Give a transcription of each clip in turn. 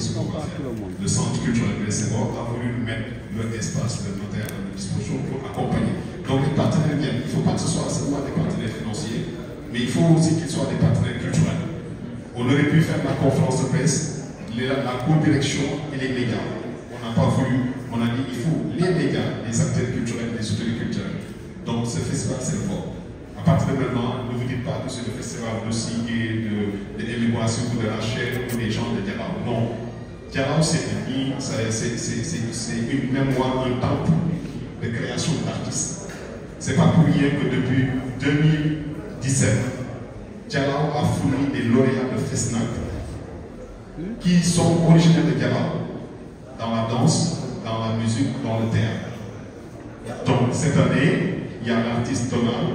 ce qu'on va faire. Le centre culturel de Senghor a voulu mettre leur espace, leur notaire à disposition pour accompagner. Donc les partenaires viennent. Il ne faut pas que ce soit seulement des partenaires financiers, mais il faut aussi qu'ils soient des partenaires culturels. On aurait pu faire la conférence de presse, la co-direction et les médias. On n'a pas voulu, on a dit il faut les médias, les acteurs culturels, les autorités culturelles. Donc ce festival c'est fort. À partir de maintenant, ne vous dites pas que c'est le festival de Sigue, de l'émigration ou de la chair ou des gens de Dialao. Non. Dialao c'est une mémoire, un temple de création d'artistes. C'est pas pour rien que depuis 2017, Dialao a fourni des lauréats de FESNAC qui sont originaires de Dialao, dans la danse, dans la musique, dans le théâtre. Donc cette année, il y a l'artiste Donald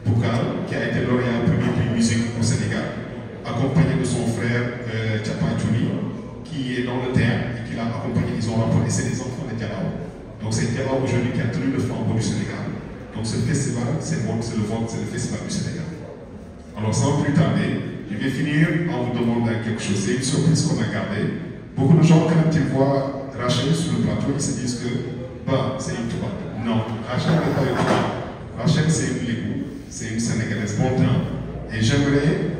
Boukal qui a été lauréat premier prix musique au Sénégal, accompagné de son frère Tchapa Touli, qui est dans le théâtre et qui l'a accompagné. Ils ont rapporté, c'est des enfants de Dialao. Donc c'est Dialao aujourd'hui qui a tenu le flambeau du Sénégal. Donc ce festival, c'est le festival du Sénégal. Alors sans plus tarder, je vais finir en vous demandant quelque chose. C'est une surprise qu'on a gardée. Beaucoup de gens, quand ils voient Rachel sur le plateau, ils se disent que bah, c'est une touba. Non, Rachel n'est pas une touba. Rachel, c'est une Légou, c'est une Sénégalaise bon temps. Et j'aimerais,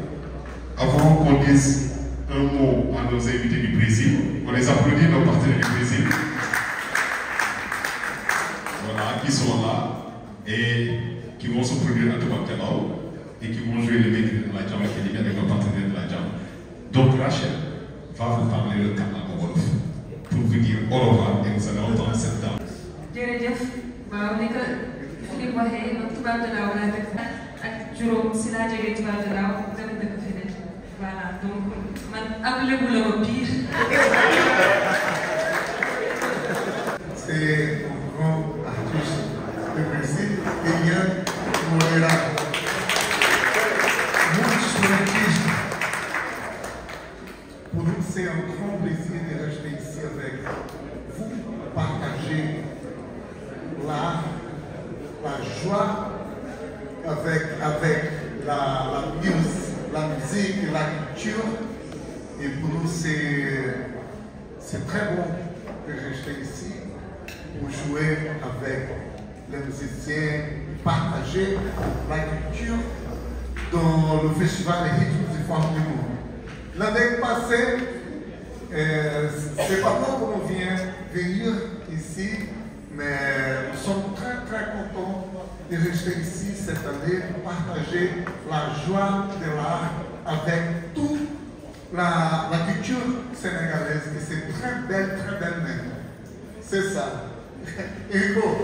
avant qu'on dise un mot à nos invités du Brésil, on les applaudit, nos partenaires du Brésil. Voilà, qui sont là et qui vont se produire à Toubab Dialao et qui vont jouer le métier de la Jam qui est bien avec nos partenaires de la Jam. Donc Rachel va vous parler le Kàllaama Wolof pour vous dire au revoir et vous allez entendre cette dame. Jërëjëf, waaw ni ko Philippe waxee man Toubab Dialao laa def ak juróom si laa jógee Toubab Dialao dem dëkk feneen. Voilà, donc man ab Lébu la ma pire. C'est un grand artiste du Brésil, Eliane Moreira. Muitos artistes. Pour nous, c'est un grand plaisir de rester ici avec vous, partager la joie avec la musique, la culture. Et pour nous, c'est très bon de rester ici pour jouer avec les musiciens, partager la culture dans le festival des rythmes du Foire du Monde. L'année passée, c'est pas moi qu'on vient venir ici, mais nous sommes très très contents de rester ici cette année pour partager la joie de l'art avec toute la culture sénégalaise, et c'est très belle même. C'est ça. Igor.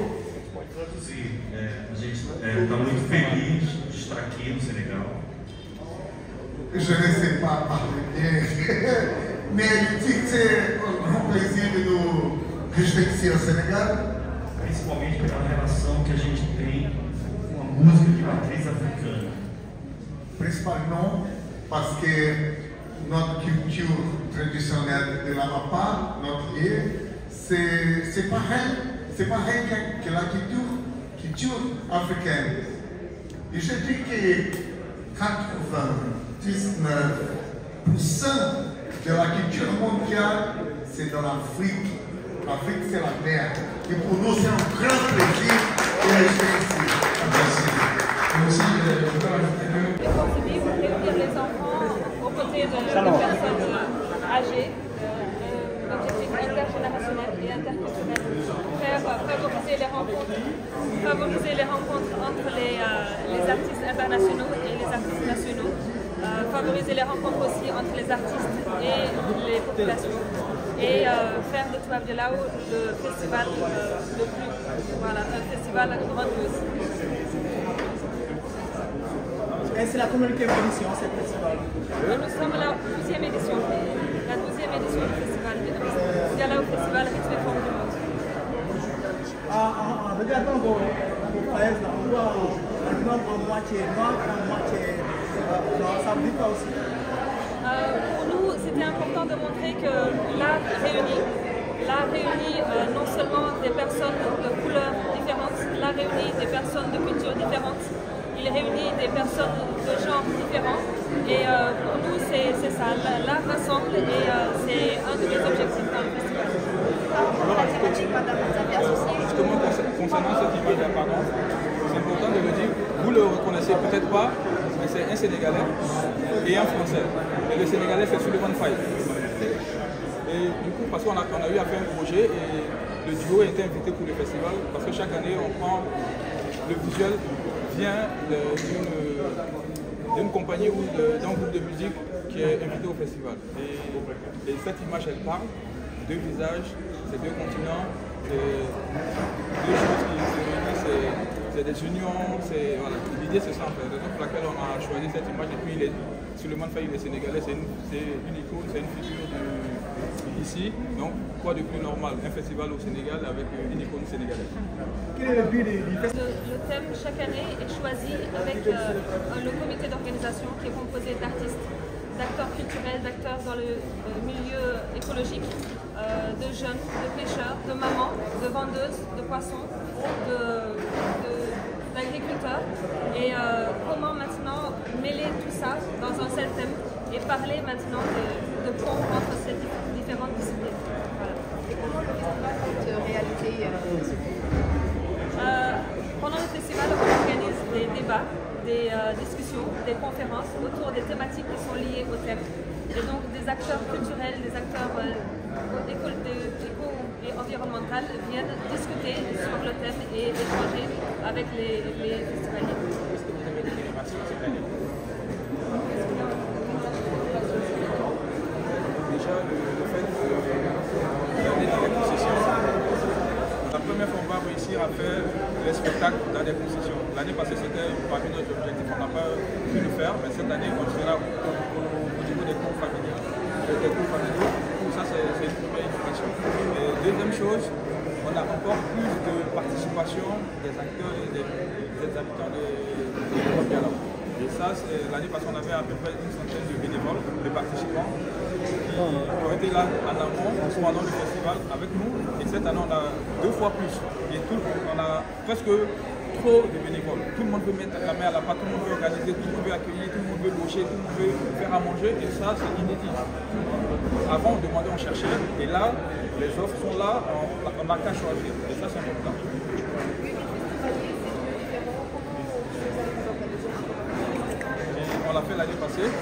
Sim, a gente está muito feliz de estar aqui no Senegal. Je ne sais pas parler bien, mais c'est un grand plaisir de nous rester ici au Sénégal. Principalmente pela relação que a gente tem com a música de matriz africana. Principalement parce que notre culture traditionnelle de l'Amapá, notre lieu, c'est pareil que la culture africaine. Et je dis que 99% de la culture mondiale, c'est dans l'Afrique. L'Afrique, c'est la mer. Et pour nous, c'est un grand plaisir de rester ici. Merci. Les forces vives réunir les enfants aux côtés de personnes âgées, l'objectif intergénérationnel et interculturel, favoriser les rencontres entre les artistes internationaux et les artistes nationaux, favoriser les rencontres aussi entre les artistes et les populations, et faire de Toubab Dialao le festival le plus, voilà, un festival grandiose. Et c'est la communiquée édition, cette festival. Nous sommes à la 12e édition. La 12e édition du festival Dialao Festival Rythme et Forme du Monde. En regardant vos fraises, on voit un homme en moitié noir, en moitié blanc. Ça vous dit quoi aussi? Pour nous, c'était important de montrer que l'art réunit non seulement des personnes de couleurs différentes, l'art réunit des personnes de cultures différentes. Il réunit des personnes de genres différents et pour nous c'est ça, l'art rassemble et c'est un de mes objectifs dans le festival. Justement, concernant cette image d'apparence, c'est important de le dire, vous le reconnaissez peut-être pas, mais c'est un Sénégalais et un Français. Et le Sénégalais, c'est Suleiman Faye. Et du coup, parce qu'on a eu à faire un projet et le duo a été invité pour le festival, parce que chaque année, on prend le visuel vient d'une compagnie ou d'un groupe de musique qui est invité au festival. Et cette image, elle parle, deux visages, c'est deux continents, deux choses qui se réunissent, c'est des unions, voilà. L'idée c'est ça en fait, la raison pour laquelle on a choisi cette image. Et puis Suleiman Faye, il est sénégalais, c'est une icône, c'est une figure ici. Donc quoi de plus normal, un festival au Sénégal avec une icône sénégalaise. Quel est le but du festival? Le thème chaque année est choisi avec le comité d'organisation qui est composé d'artistes, d'acteurs culturels, d'acteurs dans le milieu écologique, de jeunes, de pêcheurs, de mamans, de vendeuses, de poissons, d'agriculteurs. Et comment maintenant mêler tout ça dans un seul thème et parler maintenant de pont entre ces différentes disciplines. Voilà. Et comment le festival est réalisé Pendant le festival, on organise des débats, des discussions, des conférences autour des thématiques qui sont liées au thème. Et donc des acteurs culturels, des acteurs éco et environnementaux viennent discuter sur le thème et échanger avec les festivaliers. Est-ce que vous avez des innovations cette année? Déjà, le fait d'aller dans les concessions, la première fois on va réussir à faire les spectacles dans des concessions. L'année passée, c'était parmi nos objectifs, on n'a pas pu le faire, mais cette année, on sera au niveau des cours familiaux. Donc ça, c'est une première innovation. Et deuxième chose, on a encore plus de participation des acteurs et des habitants de Dialogue. Et ça, l'année passée, on avait à peu près une centaine de bénévoles, de participants, qui ont été là en amont pendant le festival avec nous. Et cette année, on a 2 fois plus. Et on a presque trop de bénévoles. Tout le monde veut mettre la main à la pâte, tout le monde veut organiser, tout le monde veut accueillir, tout le monde veut loger, tout le monde veut faire à manger. Et ça, c'est inédit. Avant, on demandait, on cherchait. Et là, les offres sont là, on n'a qu'à choisir. Et ça, c'est important. On l'a fait l'année passée, 7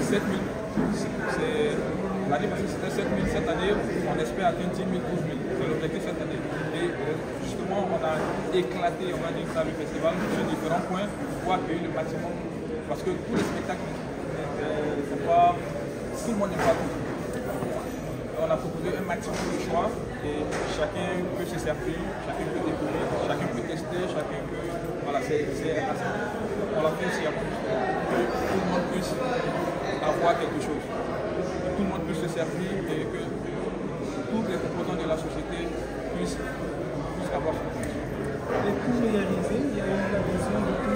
000. L'année passée c'était 7 000, cette année on espère atteindre 10 000, 12 000. C'est l'objectif cette année. Et justement on a éclaté, on va dire ça, le festival sur différents points pour accueillir le maximum. Parce que tous les spectacles, tout le monde n'est pas tout. On a proposé un maximum de choix et chacun peut se servir, chacun peut découvrir, chacun peut tester, chacun peut... Voilà, on l'a fait aussi à Montréal. Que tout le monde puisse avoir quelque chose. Que tout le monde puisse se servir et que tous les composants de la société puissent avoir ce qu'on veut. Et pour réaliser, il y a eu la vision de tous